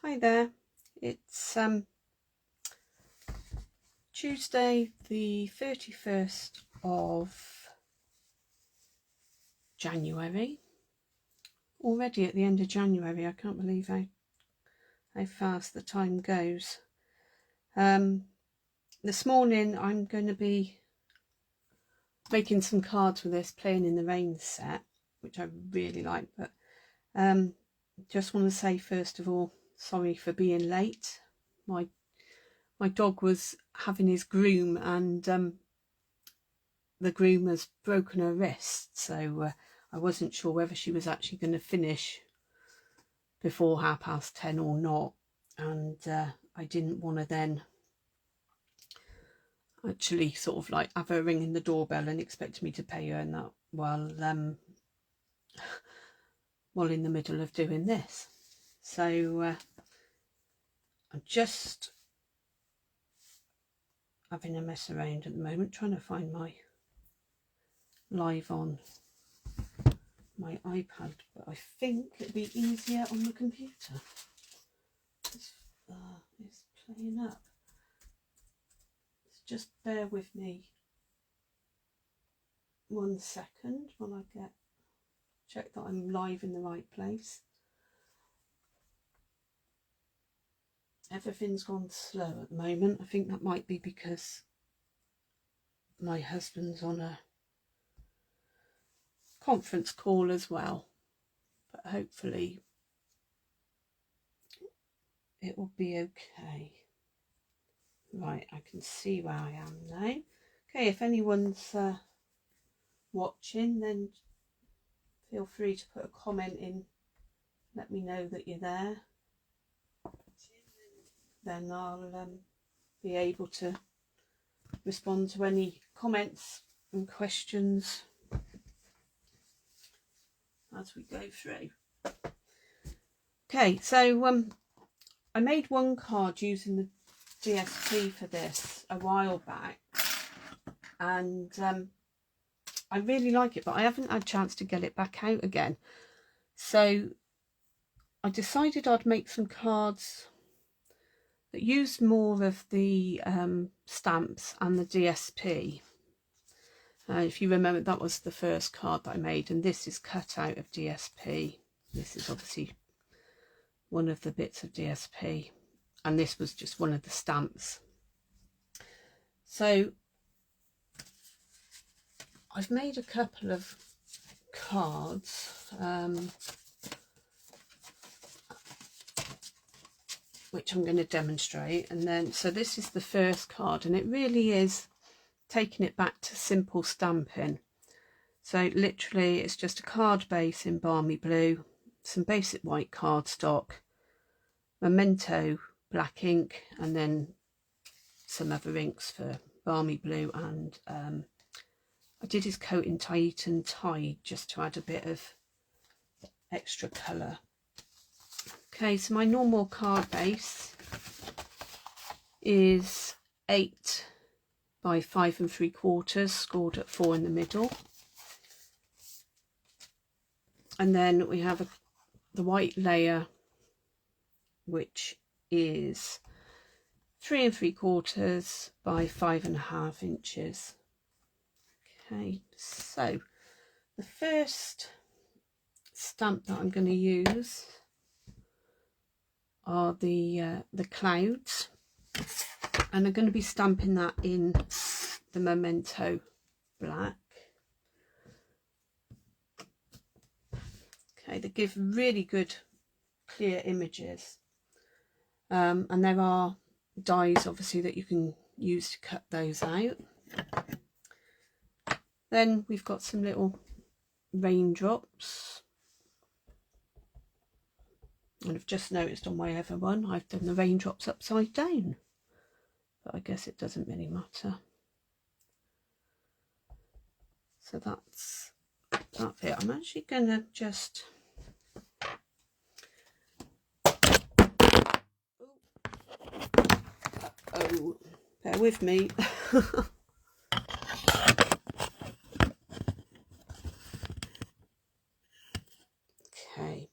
Hi there, it's Tuesday the 31st of January, already at the end of January. I can't believe how fast the time goes. This morning I'm going to be making some cards with this Playing in the Rain set, which I really like, but just want to say first of all, sorry for being late. My dog was having his groom and the groom has broken her wrist, so I wasn't sure whether she was actually going to finish before 10:30 or not, and I didn't want to then actually sort of like have her ringing the doorbell and expect me to pay her and that while in the middle of doing this. So I'm just having a mess around at the moment, trying to find my live on my iPad, but I think it'd be easier on the computer. It's playing up. So just bear with me 1 second while I check that I'm live in the right place. Everything's gone slow at the moment. I think that might be because my husband's on a conference call as well, but hopefully it will be okay. Right, I can see where I am now. Okay, if anyone's watching, then feel free to put a comment in, let me know that you're there, then I'll be able to respond to any comments and questions as we go through. Okay, so I made one card using the DSP for this a while back, and I really like it, but I haven't had a chance to get it back out again. So I decided I'd make some cards that used more of the stamps and the DSP. If you remember, that was the first card that I made, and this is cut out of DSP. This is obviously one of the bits of DSP, and this was just one of the stamps. So I've made a couple of cards which I'm going to demonstrate, and then so this is the first card, and it really is taking it back to simple stamping. So literally it's just a card base in Balmy Blue, some basic white cardstock, Memento black ink, and then some other inks for Balmy Blue, and I did his coat in Tahitian Tide just to add a bit of extra colour. Okay, so my normal card base is 8 by 5 3/4, scored at 4 in the middle, and then we have the white layer, which is 3 3/4 by 5.5 inches. Okay, so the first stamp that I'm going to use are the clouds, and I'm going to be stamping that in the Memento black. Okay, they give really good clear images, and there are dies obviously that you can use to cut those out. Then we've got some little raindrops, and I've just noticed on my other one I've done the raindrops upside down, but I guess it doesn't really matter. So that's it. I'm actually going to just bear with me. Okay.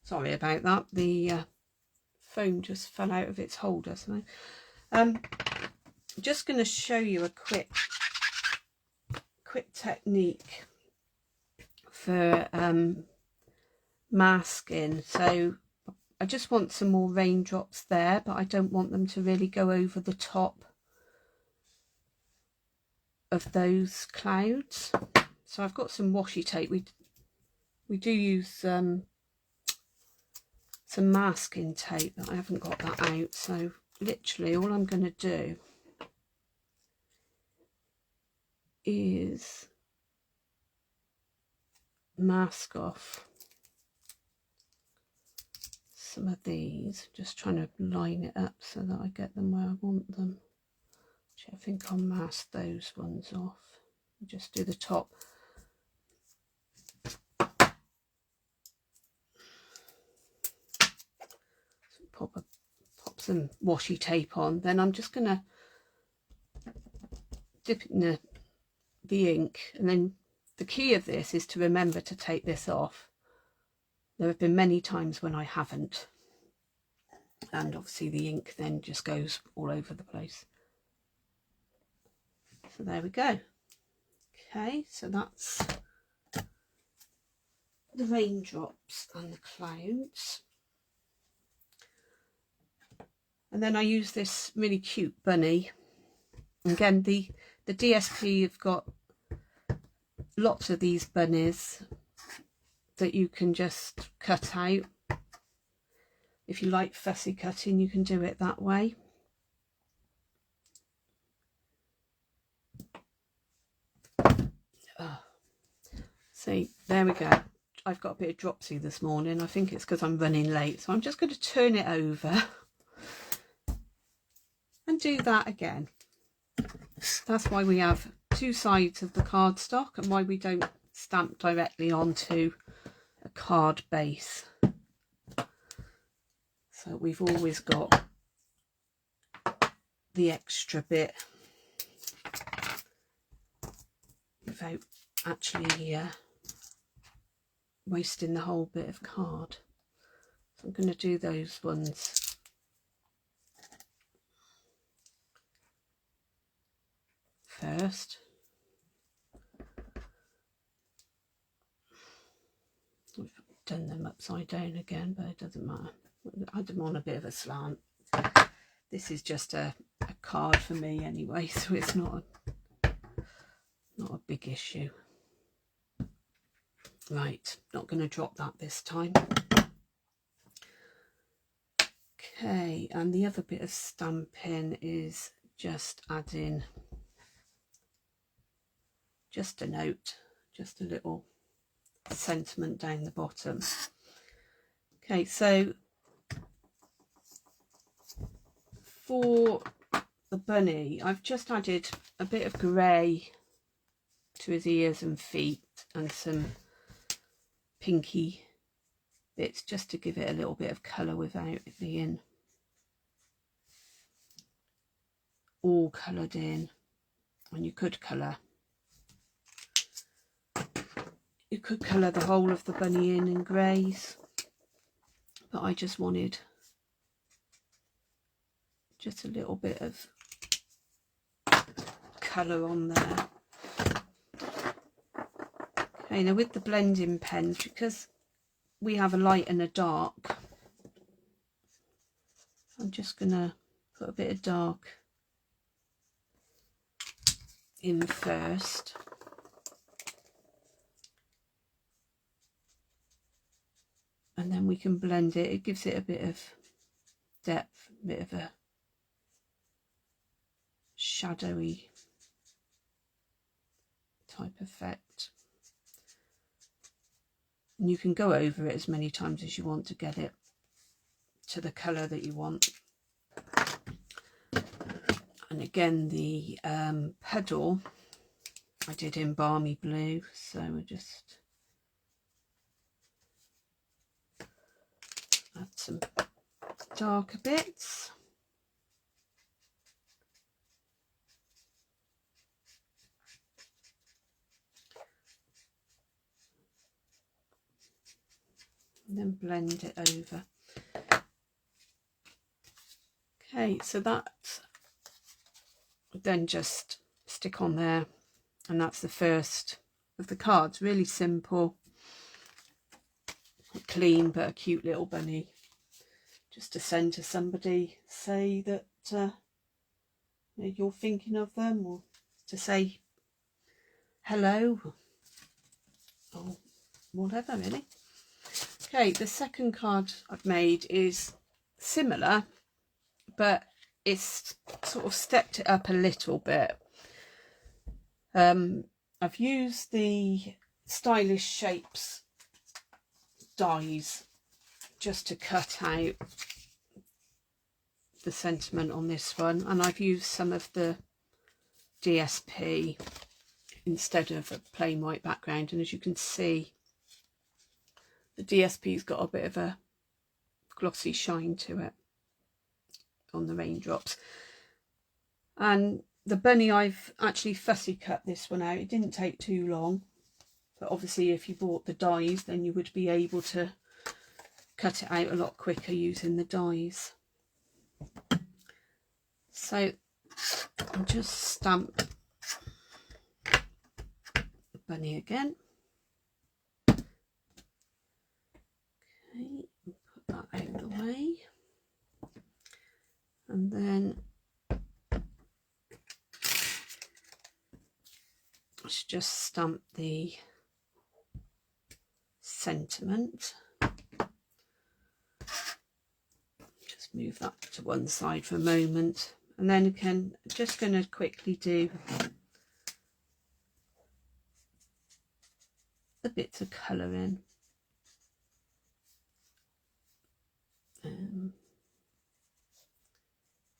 Sorry about that, the foam just fell out of its holder. So I'm just going to show you a quick technique for masking. So I just want some more raindrops there, but I don't want them to really go over the top of those clouds. So I've got some washi tape. We do use some masking tape, but I haven't got that out. So literally all I'm going to do is mask off some of these, just trying to line it up so that I get them where I want them. Actually, I think I'll mask those ones off. Just do the top. Pop some washi tape on. Then I'm just going to dip it in the ink, and then the key of this is to remember to take this off. There have been many times when I haven't, and obviously the ink then just goes all over the place. So there we go. Okay, so that's the raindrops and the clouds. And then I use this really cute bunny. Again, the DSP have got lots of these bunnies that you can just cut out. If you like fussy cutting, you can do it that way. See, there we go. I've got a bit of dropsy this morning. I think it's because I'm running late. So I'm just going to turn it over and do that again. That's why we have two sides of the cardstock and why we don't stamp directly onto a card base. So we've always got the extra bit without actually wasting the whole bit of card. So I'm going to do those ones first. We've done them upside down again, but it doesn't matter. I had them on a bit of a slant. This is just a card for me anyway, so it's not a big issue. Right, not going to drop that this time. Okay, and the other bit of stamping is just adding just a note, just a little sentiment down the bottom. Okay, so for the bunny, I've just added a bit of grey to his ears and feet and some pinky bits just to give it a little bit of colour without it being all coloured in. And you could colour the whole of the bunny in greys, but I just wanted just a little bit of colour on there. Okay, now with the blending pens, because we have a light and a dark, I'm just going to put a bit of dark in first. And then we can blend it. It gives it a bit of depth, a bit of a shadowy type effect. And you can go over it as many times as you want to get it to the colour that you want. And again, the pedal I did in balmy blue, so we'll just add some darker bits. and then blend it over. Okay, so that then just stick on there, and that's the first of the cards. Really simple, clean, but a cute little bunny, just to send to somebody, say that you're thinking of them, or to say hello, or whatever, really. Okay, the second card I've made is similar, but it's sort of stepped it up a little bit. I've used the Stylish Shapes dies just to cut out the sentiment on this one, and I've used some of the DSP instead of a plain white background, and as you can see, the DSP's got a bit of a glossy shine to it on the raindrops. And the bunny, I've actually fussy cut this one out. It didn't take too long, but obviously if you bought the dies, then you would be able to cut it out a lot quicker using the dies. So I'll just stamp the bunny again. Okay, put that out of the way, and then let's just stamp the sentiment. Just move that to one side for a moment, and then again, just going to quickly do the bits of colour in.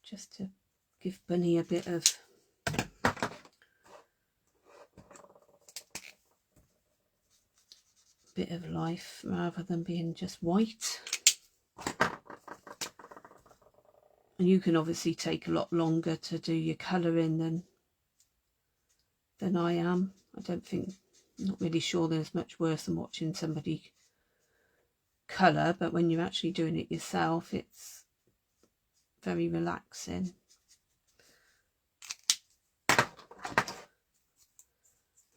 Just to give Bunny a bit of life rather than being just white. And you can obviously take a lot longer to do your colouring than I am. I'm not really sure there's much worse than watching somebody colour, but when you're actually doing it yourself, it's very relaxing.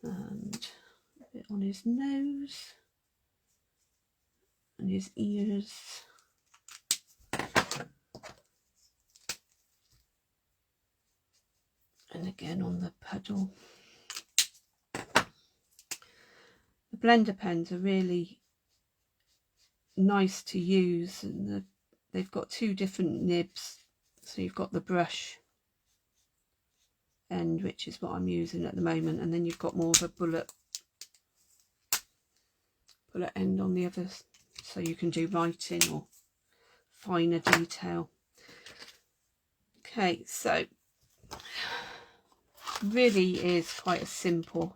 And a bit on his nose and his ears. And again on the puddle. The blender pens are really nice to use, and they've got two different nibs. So you've got the brush end, which is what I'm using at the moment, and then you've got more of a bullet end on the others, so you can do writing or finer detail. Okay, so really is quite a simple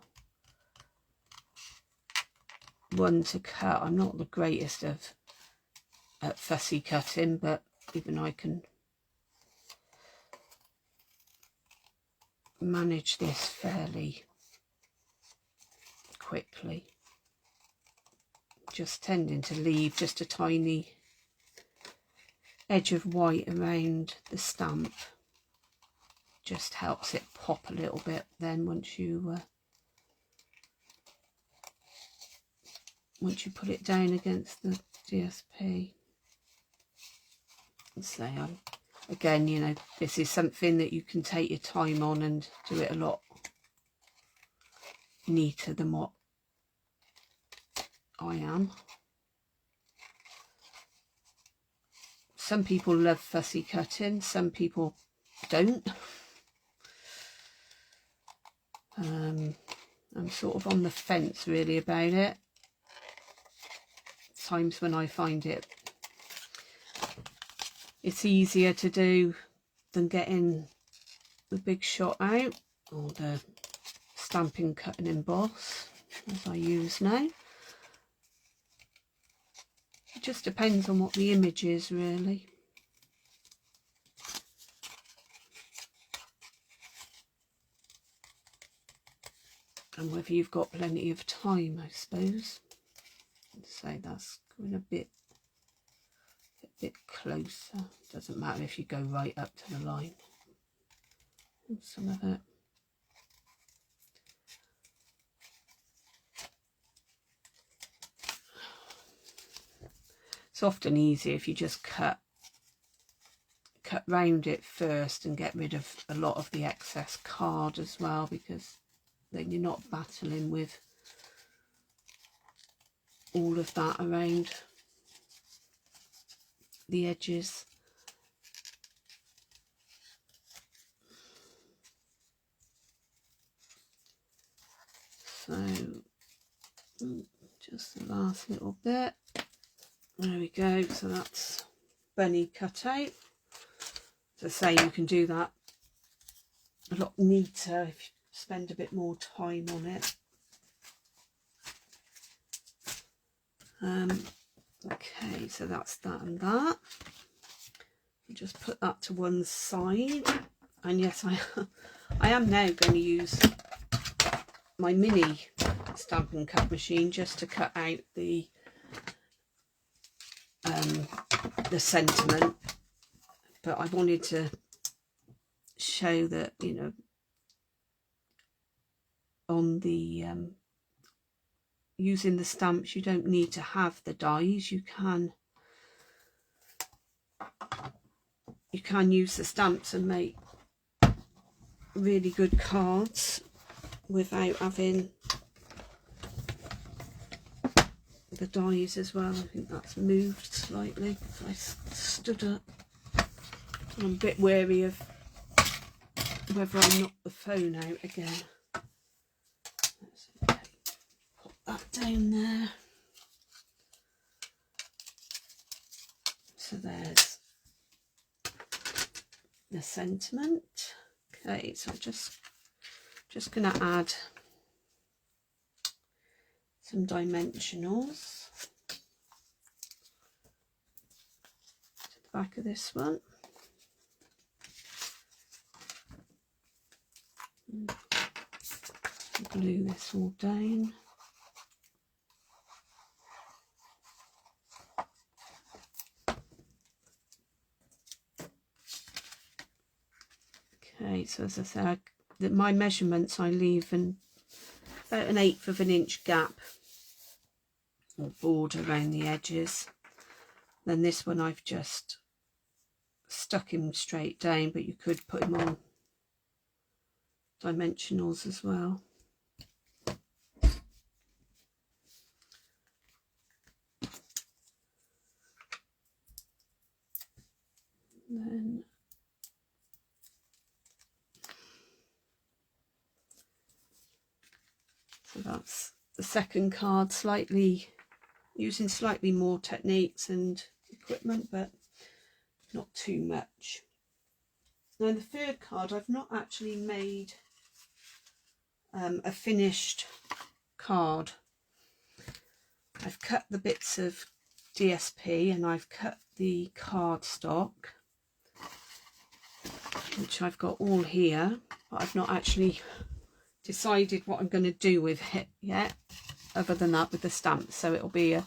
one to cut. I'm not the greatest at fussy cutting, but even I can manage this fairly quickly. Just tending to leave just a tiny edge of white around the stamp. Just helps it pop a little bit then once you put it down against the DSP. And say, again, you know, this is something that you can take your time on and do it a lot neater than what I am. Some people love fussy cutting, some people don't. I'm sort of on the fence really about it. Times when I find it's easier to do than getting the big shot out, or the stamping, cut and emboss as I use now. It just depends on what the image is really. And whether you've got plenty of time, I suppose. So that's going a bit closer. Doesn't matter if you go right up to the line. Some of it. It's often easier if you just cut round it first and get rid of a lot of the excess card as well, because then you're not battling with all of that around the edges. So just the last little bit. There we go. So that's bunny cut out. As I say, you can do that a lot neater if you spend a bit more time on it. Okay, so that's that and that. I'll just put that to one side. And yes, I am now going to use my mini Stampin' Cut machine just to cut out the sentiment. But I wanted to show that, you know, on the using the stamps, you don't need to have the dies. You can use the stamps and make really good cards without having the dies as well. I think that's moved slightly. I stood up. I'm a bit wary of whether I knock the phone out again. Let's put that down there. So there's the sentiment. Okay, so I'm just going to add some dimensionals to the back of this one. Glue this all down. Okay, so as I said, my measurements I leave about 1/8 of an inch gap or border around the edges. Then this one I've just stuck him straight down, but you could put him on dimensionals as well. Then so that's the second card, using slightly more techniques and equipment, but not too much. Now the third card, I've not actually made a finished card. I've cut the bits of DSP and I've cut the cardstock, which I've got all here, but I've not actually decided what I'm going to do with it yet, other than that with the stamps. So it'll be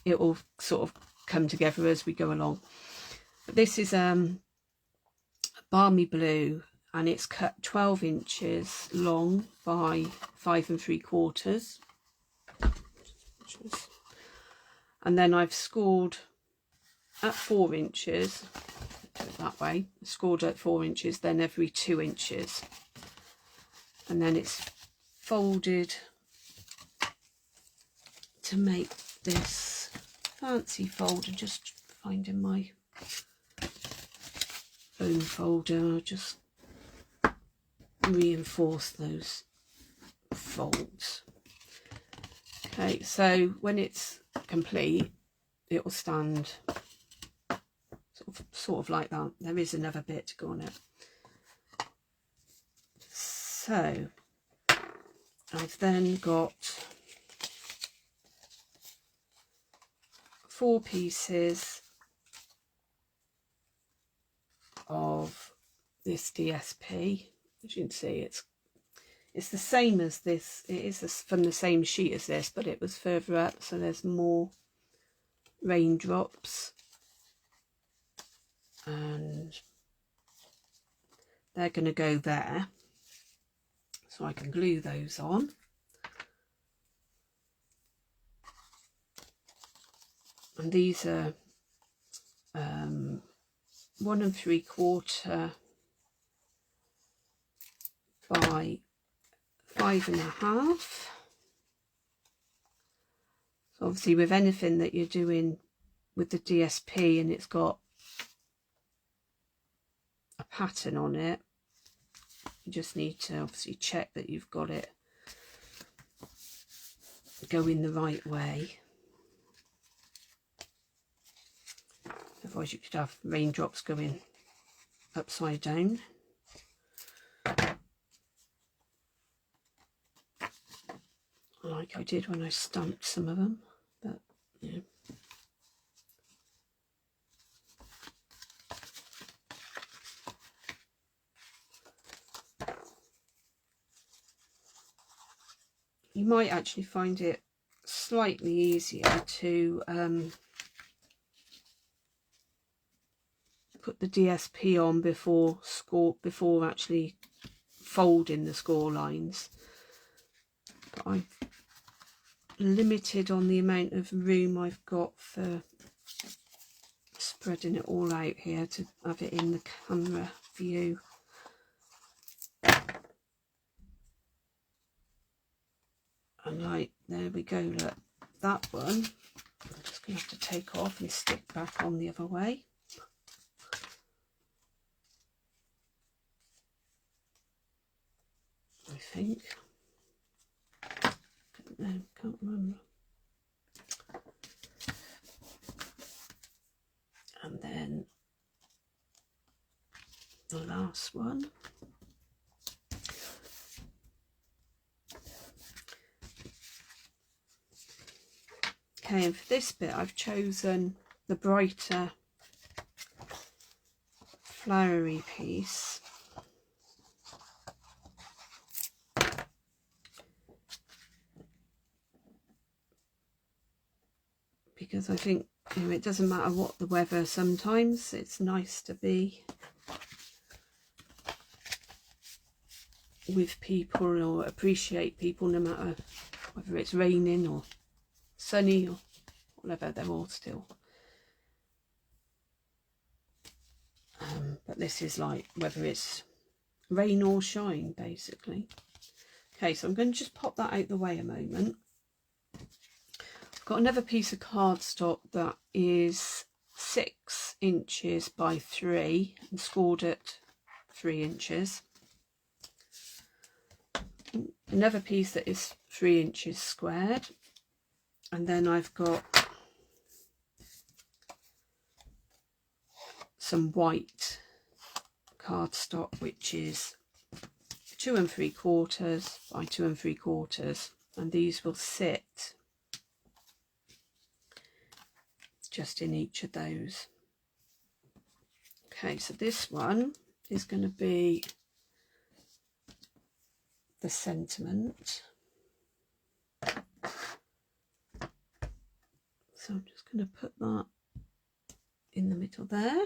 it'll sort of come together as we go along. But this is Balmy Blue, and it's cut 12 inches long by 5 3/4, and then I've scored at 4 inches. Do it that way. Scored at 4 inches, then every 2 inches, and then it's folded to make this fancy folder. Just finding my bone folder, just reinforce those folds. Okay, so when it's complete, it will stand sort of like that. There is another bit to go on it. So I've then got 4 pieces of this DSP. As you can see, It's the same as this. It is from the same sheet as this, but it was further up, so there's more raindrops. And they're going to go there. So I can glue those on. And these are 1 3/4 by 5.5. So obviously with anything that you're doing with the DSP and it's got a pattern on it, you just need to obviously check that you've got it going the right way. Otherwise you could have raindrops going upside down. Like I did when I stamped some of them, but yeah. You might actually find it slightly easier to put the DSP on before actually folding the score lines. But I'm limited on the amount of room I've got for spreading it all out here to have it in the camera view. And like, there we go, look, that one I'm just going to have to take off and stick back on the other way. I think. Can't remember. And then the last one. Okay, and for this bit I've chosen the brighter flowery piece. Because I think, you know, it doesn't matter what the weather, sometimes it's nice to be with people or appreciate people, no matter whether it's raining or sunny or whatever, they're all still. But this is like whether it's rain or shine, basically. Okay, so I'm going to just pop that out the way a moment. I've got another piece of cardstock that is 6 inches by 3 and scored at 3 inches. Another piece that is 3 inches squared. And then I've got some white cardstock, which is 2 3/4 by 2 3/4, and these will sit just in each of those. Okay, so this one is going to be the sentiment. So I'm just going to put that in the middle there.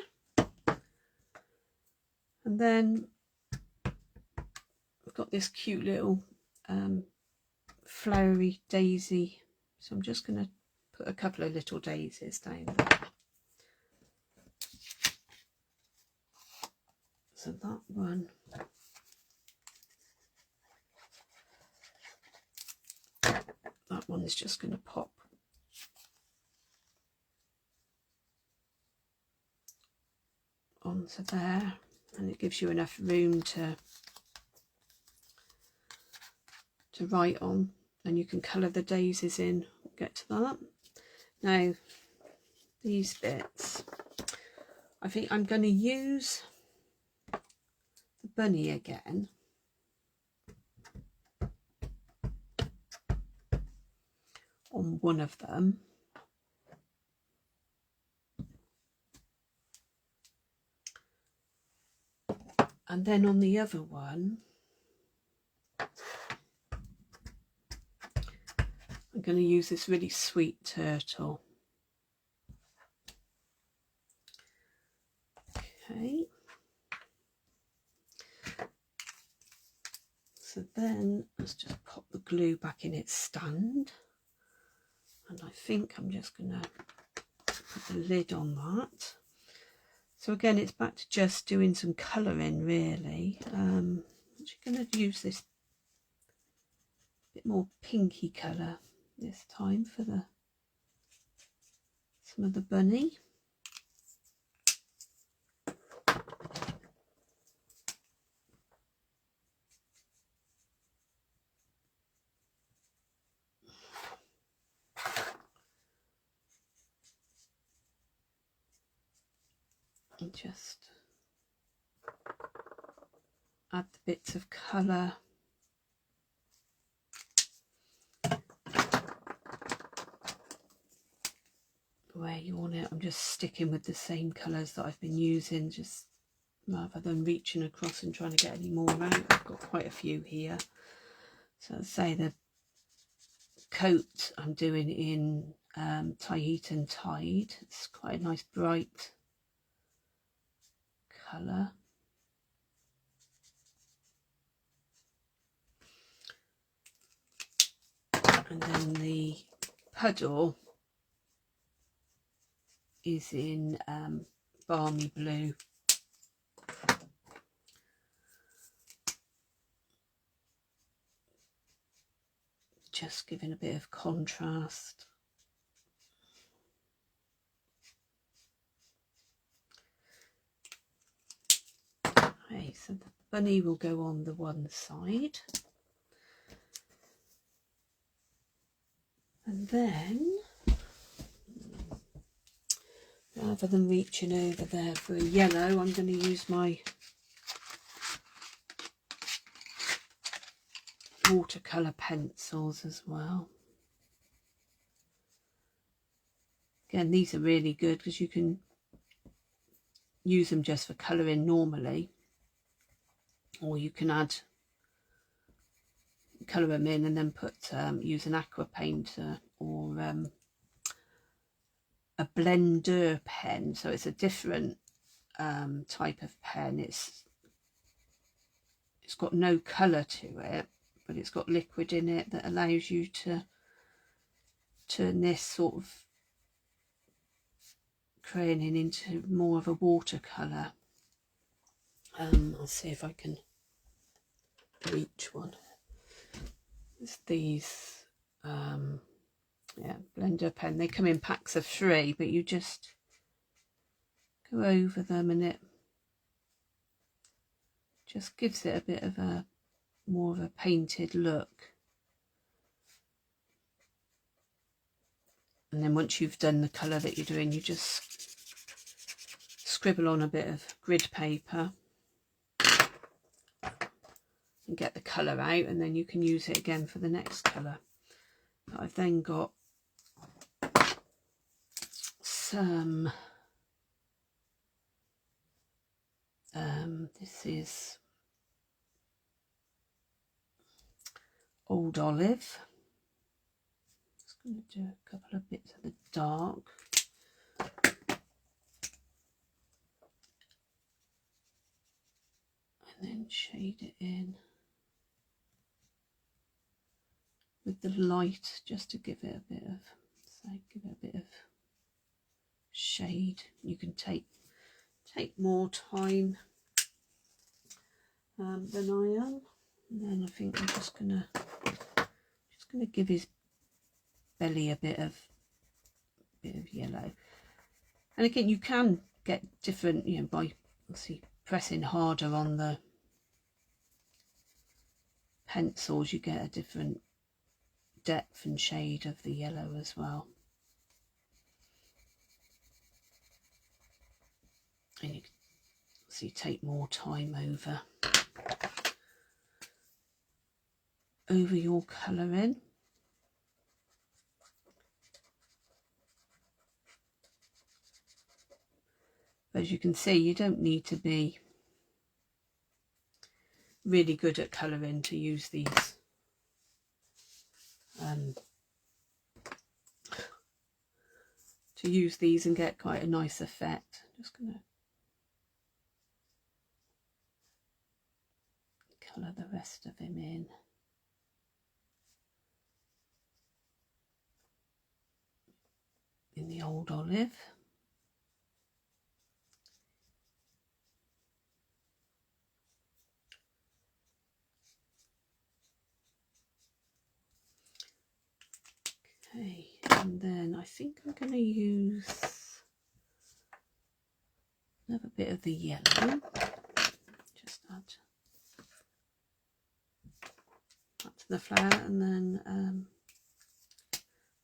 And then I've got this cute little flowery daisy. So I'm just going to put a couple of little daisies down there. So that one. That one is just going to pop onto there, and it gives you enough room to write on, and you can colour the daisies in. We'll get to that. Now these bits, I think I'm going to use the bunny again. On one of them. And then on the other one, I'm going to use this really sweet turtle. Okay. So then let's just pop the glue back in its stand. And I think I'm just going to put the lid on that. So again, it's back to just doing some colouring really. I'm actually going to use this bit more pinky colour this time for some of the bunny. And just add the bits of colour. Where you want it. I'm just sticking with the same colours that I've been using, just rather than reaching across and trying to get any more out. I've got quite a few here. So I'd say the coat I'm doing in Tahitian Tide. It's quite a nice bright colour. And then the puddle is in Balmy Blue. Just giving a bit of contrast. Okay, so the bunny will go on the one side. And then, rather than reaching over there for a yellow, I'm going to use my watercolour pencils as well. Again, these are really good because you can use them just for colouring normally, or you can colour them in and then use an aqua painter or a blender pen. So it's a different type of pen. It's got no colour to it, but it's got liquid in it that allows you to turn this sort of crayoning into more of a watercolour. I'll see if I can reach one. It's these yeah, blender pen. They come in packs of 3, but you just go over them and it just gives it a bit of a more of a painted look. And then once you've done the colour that you're doing, you just scribble on a bit of grid paper and get the colour out, and then you can use it again for the next colour. But I've then got some this is Old Olive. Just going to do a couple of bits of the dark. And then shade it in with the light, just to give it a bit of, shade. You can take more time than I am. And then I think I'm just gonna give his belly a bit of yellow. And again, you can get different, you know, by obviously pressing harder on the pencils, you get a different depth and shade of the yellow as well. And you can see take more time over your colouring. But as you can see, you don't need to be really good at colouring to use these to use these and get quite a nice effect. I'm just going to colour the rest of him in the old olive. Okay, and then I think I'm going to use another bit of the yellow. Just add that to the flower, and then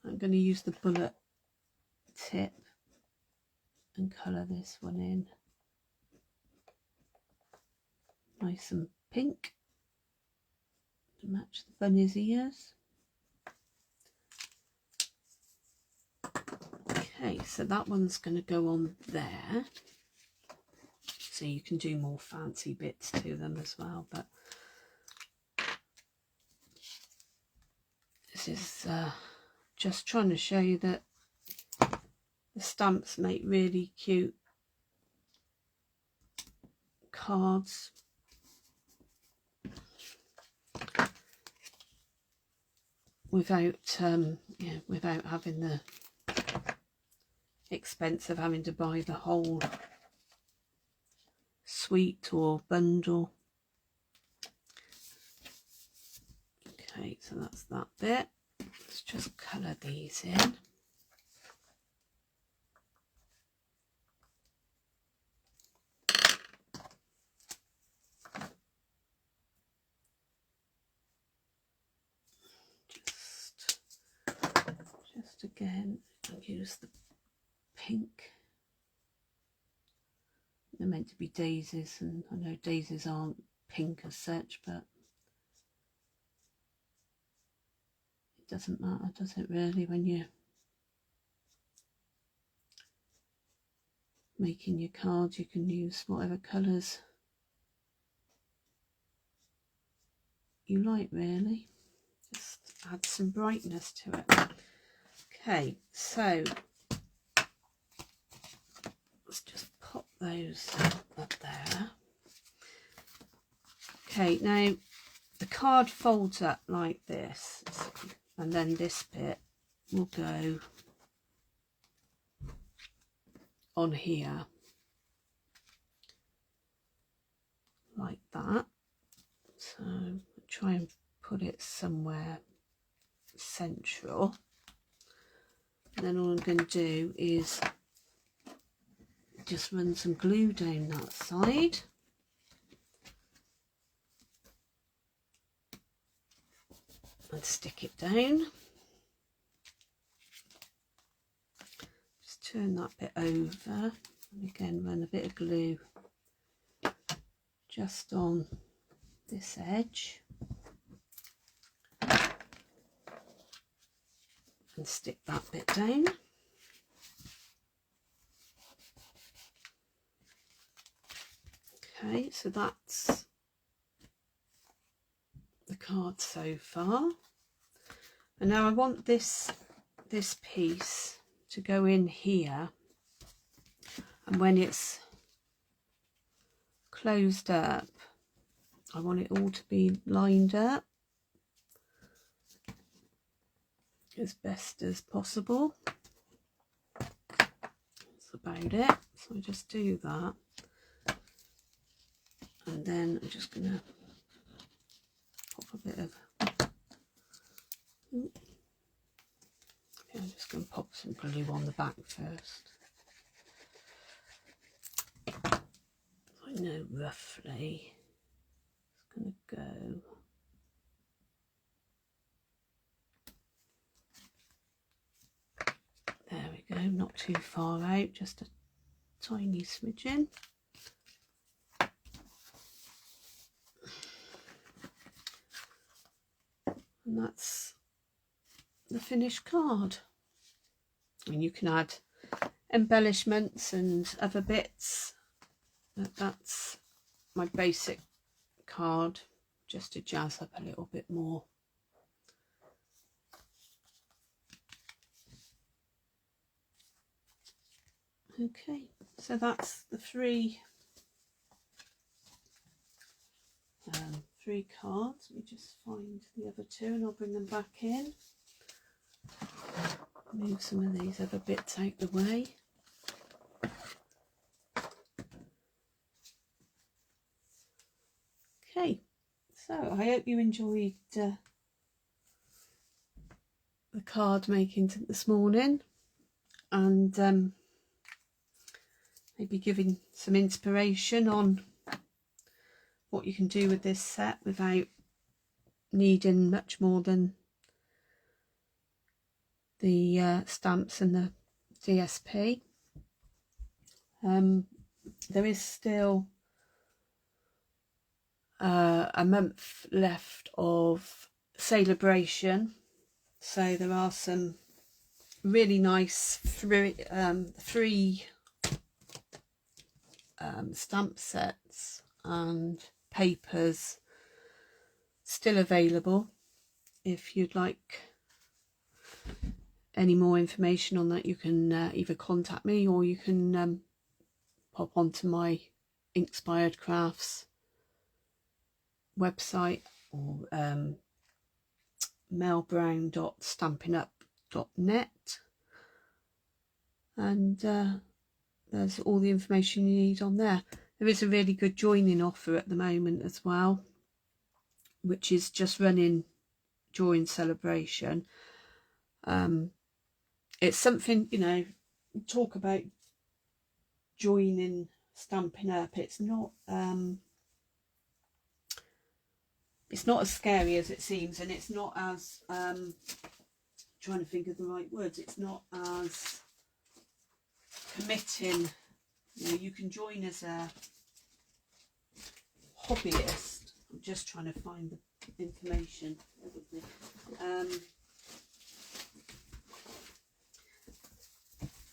I'm going to use the bullet tip and colour this one in nice and pink to match the bunny's ears. Okay, so that one's going to go on there. So you can do more fancy bits to them as well, but this is just trying to show you that the stamps make really cute cards. Without without having the expense of having to buy the whole suite or bundle. Okay, so that's that bit. Let's just colour these in. Just again, I'll use the pink. They're meant to be daisies, and I know daisies aren't pink as such, but it doesn't matter, does it really, when you're making your cards? You can use whatever colours you like, really. Just add some brightness to it. Okay, so let's just pop those up there. Okay, now the card folds up like this, and then this bit will go on here like that. So try and put it somewhere central. And then all I'm going to do is just run some glue down that side. And stick it down. Just turn that bit over, and again run a bit of glue just on this edge. And stick that bit down. Okay, so that's the card so far. And now I want this piece to go in here, and when it's closed up, I want it all to be lined up as best as possible. That's about it. So I just do that, and then I'm just going to pop a bit of, I'm just going to pop some glue on the back first. I know roughly it's going to go. There we go, not too far out, just a tiny smidgen. And that's the finished card. And you can add embellishments and other bits, but that's my basic card, just to jazz up a little bit more. Okay, so that's the three cards. Let me just find the other two and I'll bring them back in. Move some of these other bits out the way. Okay, so I hope you enjoyed the card making this morning, and maybe giving some inspiration on what you can do with this set without needing much more than the stamps and the DSP. There is still a month left of celebration, so there are some really nice three stamp sets and papers still available. If you'd like any more information on that, you can either contact me or you can pop onto my Inkspired Crafts website, or melbrown.stampinup.net, and there's all the information you need on there. There is a really good joining offer at the moment as well, which is just running during celebration. It's something, you know, talk about joining Stampin' Up. It's not as scary as it seems, and it's not as trying to think of the right words, it's not as committing. You know, you can join as a hobbyist. I'm just trying to find the information.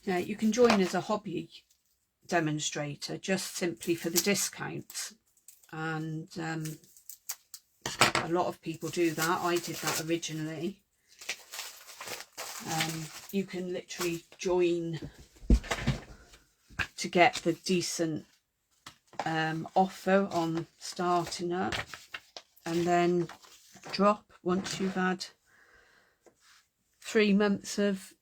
Yeah, you can join as a hobby demonstrator just simply for the discounts, and a lot of people do that. I did that originally. You can literally join to get the decent offer on starting up, and then drop once you've had 3 months of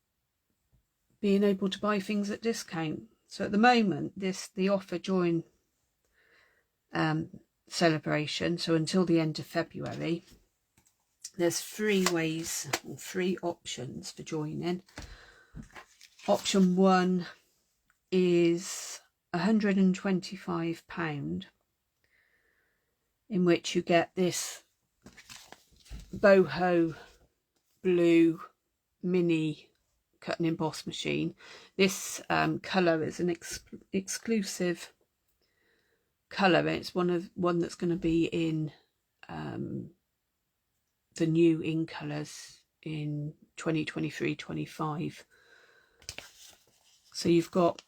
being able to buy things at discount. So at the moment, the offer during celebration, so until the end of February, there's 3 ways or 3 options for joining. Option 1 is £125, in which you get this boho blue mini cut and emboss machine. This colour is an exclusive colour. It's one that's going to be in the new in colours in 2023-25. So you've got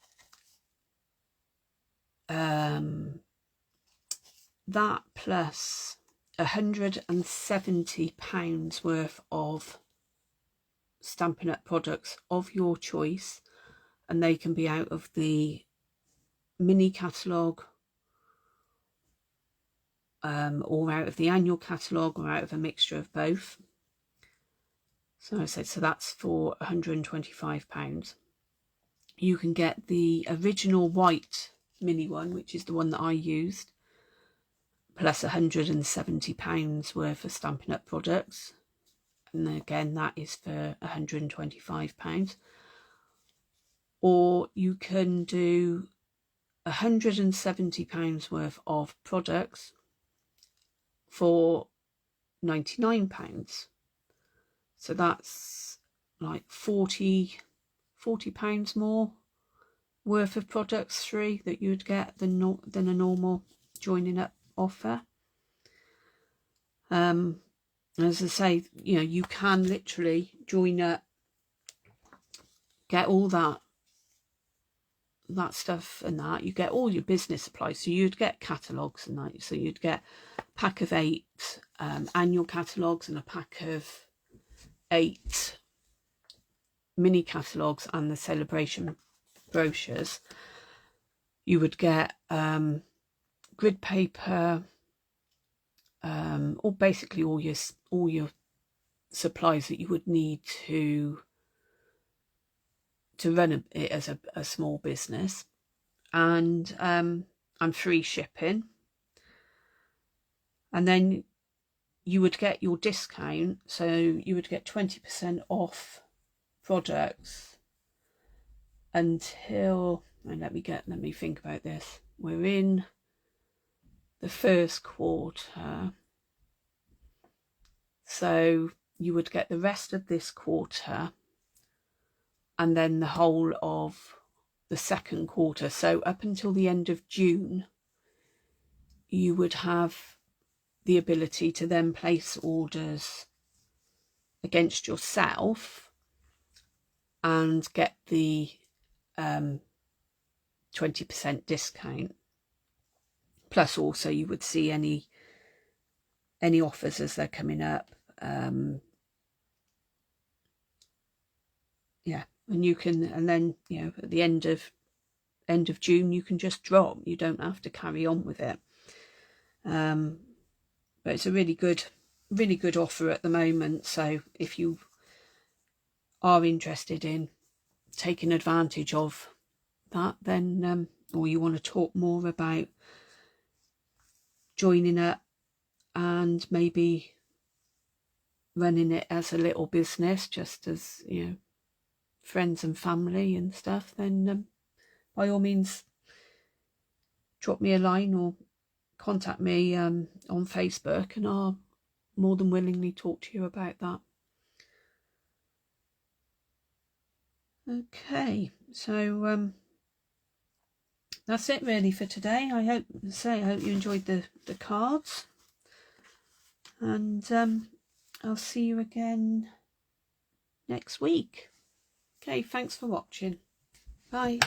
that plus £170 worth of Stampin' Up products of your choice, and they can be out of the mini catalogue, or out of the annual catalogue, or out of a mixture of both. So I said, so that's for £125. You can get the original white mini one, which is the one that I used, plus £170 worth of Stampin' Up products, and again that is for £125. Or you can do £170 worth of products for £99. So that's like £40 more worth of products free that you'd get than a normal joining up offer. As I say, you know, you can literally join up, get all that stuff, and that you get all your business supplies. So you'd get catalogues and that, so you'd get a pack of 8 annual catalogues and a pack of 8 mini catalogues and the celebration brochures, you would get grid paper, or basically all your supplies that you would need to run it as a small business, and free shipping. And then you would get your discount, so you would get 20% off products until, and let me think about this, we're in the first quarter, so you would get the rest of this quarter and then the whole of the second quarter. So up until the end of June, you would have the ability to then place orders against yourself and get the 20% discount. Plus also you would see any offers as they're coming up. Yeah, and you can, and then, you know, at the end of June you can just drop. You don't have to carry on with it. But it's a really good offer at the moment. So if you are interested in taking advantage of that, then or you want to talk more about joining up and maybe running it as a little business, just as, you know, friends and family and stuff, then by all means drop me a line or contact me on Facebook, and I'll more than willingly talk to you about that. Okay, so that's it really for today. I hope you enjoyed the cards, and I'll see you again next week. Okay, thanks for watching. Bye.